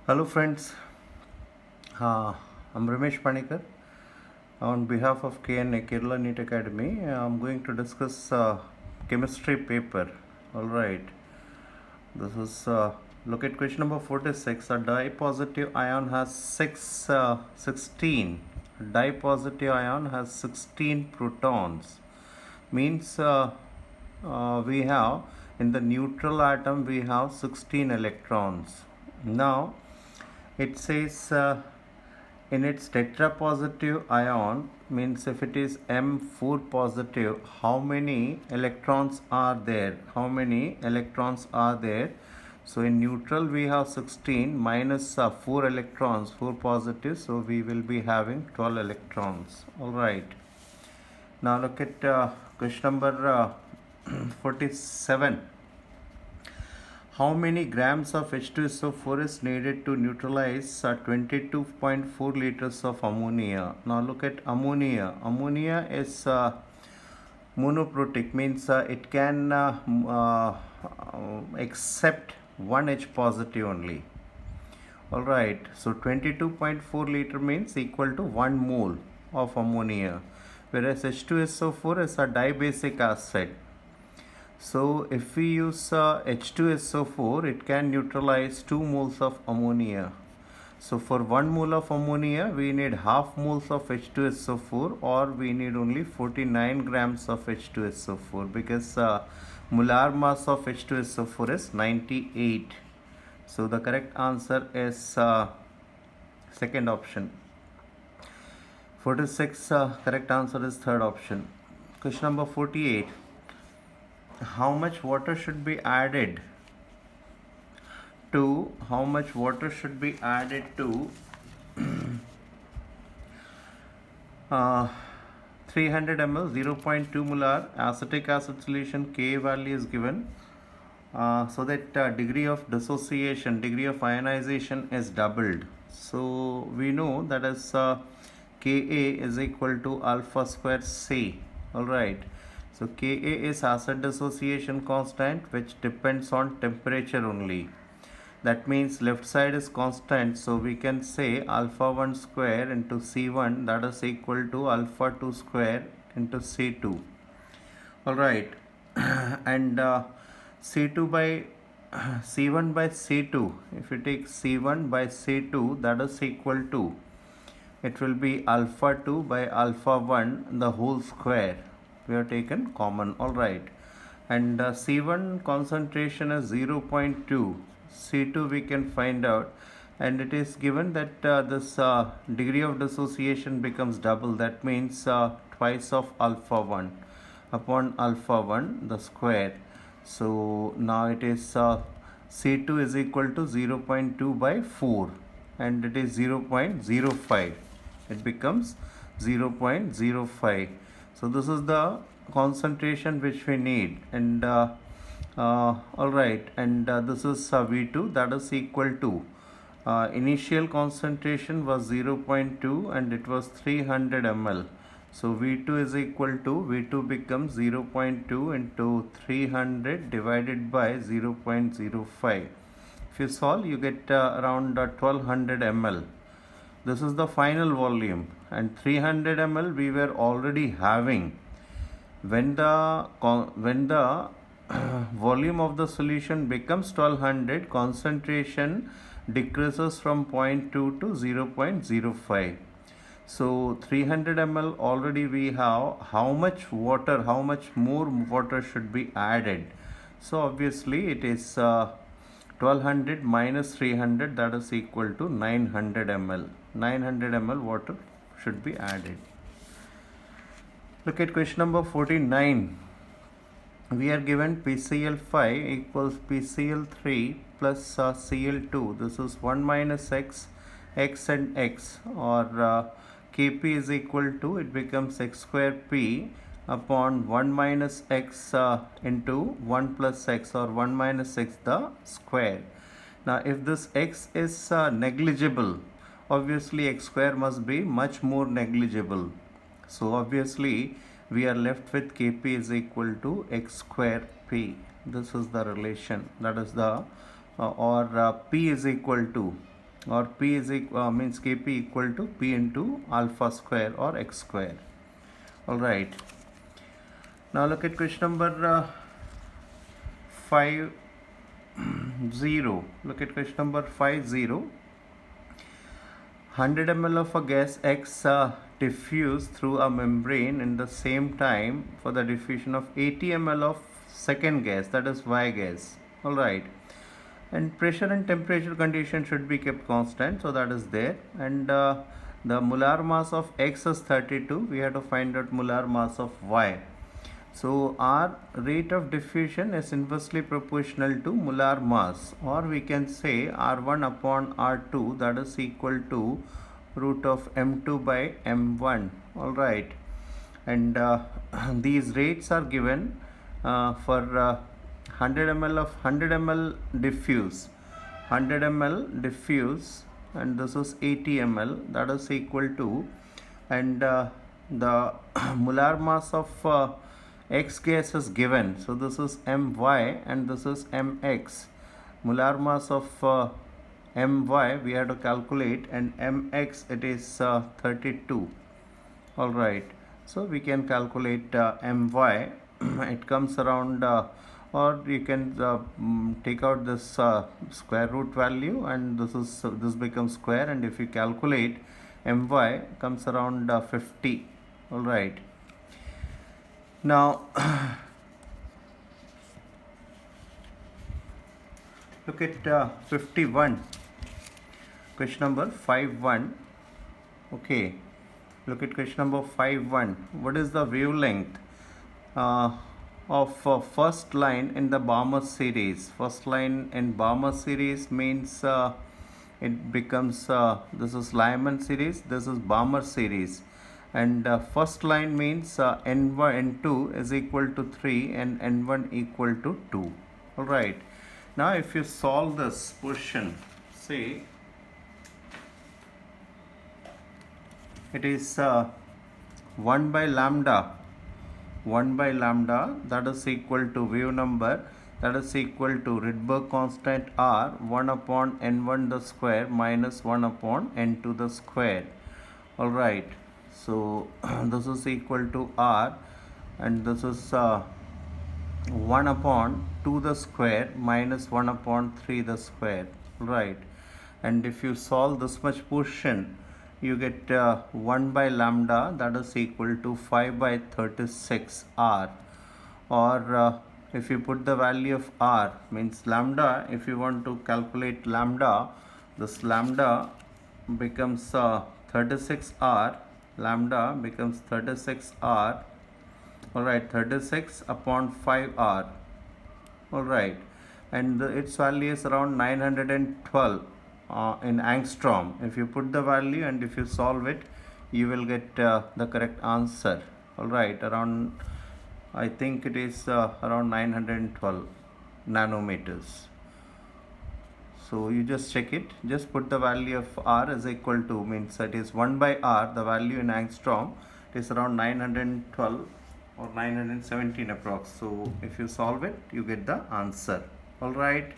Hello friends, I'm Ramesh Panikar. On behalf of KNA Kerala NEET Academy, I'm going to discuss chemistry paper. Alright, this is look at question number 46. A dye positive ion has 16. Dye positive ion has 16 protons. Means we have in the neutral atom we have 16 electrons. Now it says in its tetrapositive ion, means if it is M4 positive, how many electrons are there? How many electrons are there? So in neutral we have 16 minus 4 electrons, 4 positive, so we will be having 12 electrons. Alright. Now look at question number 47. How many grams of H2SO4 is needed to neutralize 22.4 liters of ammonia? Now look at ammonia. Ammonia is monoprotic, means it can accept 1 H positive only. Alright, so 22.4 liter means equal to 1 mole of ammonia, whereas H2SO4 is a dibasic acid. So if we use H2SO4, it can neutralize 2 moles of ammonia. So for 1 mole of ammonia, we need half moles of H2SO4, or we need only 49 grams of H2SO4, because molar mass of H2SO4 is 98. So the correct answer is second option. 46, correct answer is third option. Question number 48. How much water should be added to 300 ml 0.2 molar acetic acid solution. Ka value is given, so that degree of dissociation, degree of ionization is doubled. So we know that is Ka is equal to alpha square C. Alright, so Ka is acid dissociation constant, which depends on temperature only. That means left side is constant, so we can say alpha 1 square into C1, that is equal to alpha 2 square into C2. Alright, and C2 by C1 by C2, if you take C1 by C2, that is equal to, it will be alpha 2 by alpha 1 the whole square. We have taken common. Alright, and C1 concentration is 0.2, C2 we can find out, and it is given that this degree of dissociation becomes double. That means twice of alpha 1 upon alpha 1 the square. So now it is C2 is equal to 0.2 by 4, and it is 0.05. It becomes 0.05. So this is the concentration which we need, and alright, and this is V2, that is equal to initial concentration was 0.2 and it was 300 ml. So V2 is equal to, V2 becomes 0.2 into 300 divided by 0.05. If you solve, you get around 1200 ml. This is the final volume, and 300 ml we were already having. When the volume of the solution becomes 1200, concentration decreases from 0.2 to 0.05. So 300 ml already we have. How much water, how much more water should be added? So obviously it is 1200 minus 300, that is equal to 900 ml. 900 ml water should be added. Look at question number 49. We are given PCl5 equals PCl3 plus Cl2. This is 1 minus x, x and x, or Kp is equal to, it becomes x square P upon 1 minus x into 1 plus x, or 1 minus x the square. Now if this x is negligible, obviously x square must be much more negligible. So obviously we are left with Kp is equal to x square P. This is the relation, that is the P is equal to or P is means Kp equal to P into alpha square or x square. Alright. Now look at question number 5 0. Look at question number 5 0. 100 ml of a gas X diffused through a membrane in the same time for the diffusion of 80 ml of second gas, that is Y gas. Alright. And pressure and temperature condition should be kept constant, so that is there. And the molar mass of X is 32. We have to find out molar mass of Y. So our rate of diffusion is inversely proportional to molar mass, or we can say R1 upon R2, that is equal to root of M2 by M1. Alright. And these rates are given for 100 ml of 100 ml diffuse, 100 ml diffuse, and this is 80 ml, that is equal to, and the molar mass of X gas is given, so this is My and this is Mx. Molar mass of My we have to calculate, and Mx it is 32. Alright, so we can calculate My. It comes around or you can take out this square root value, and this becomes square, and if you calculate My comes around 50. Alright. Now look at 51, question number 5.1. Okay, look at question number 5.1. What is the wavelength of first line in the Balmer series? First line in Balmer series means it becomes this is Lyman series, this is Balmer series. And first line means N1 N2 is equal to 3 and N1 equal to 2. Alright. Now if you solve this question, say it is 1 by lambda, that is equal to wave number, that is equal to Rydberg constant R 1 upon N1 the square minus 1 upon N2 the square. Alright. So this is equal to R, and this is 1 upon 2 the square minus 1 upon 3 the square. Right. And if you solve this much portion, you get 1 by lambda, that is equal to 5 by 36 R. Or if you put the value of R, means lambda, if you want to calculate lambda, this lambda becomes 36 R. Lambda becomes 36 R. Alright, 36 upon 5 R. Alright, and its value is around 912 in angstrom. If you put the value and if you solve it, you will get the correct answer. Alright, around, I think it is around 912 nanometers. So you just check it, just put the value of R is equal to, means that is 1 by R, the value in angstrom, it is around 912 or 917 approx. So if you solve it, you get the answer. Alright.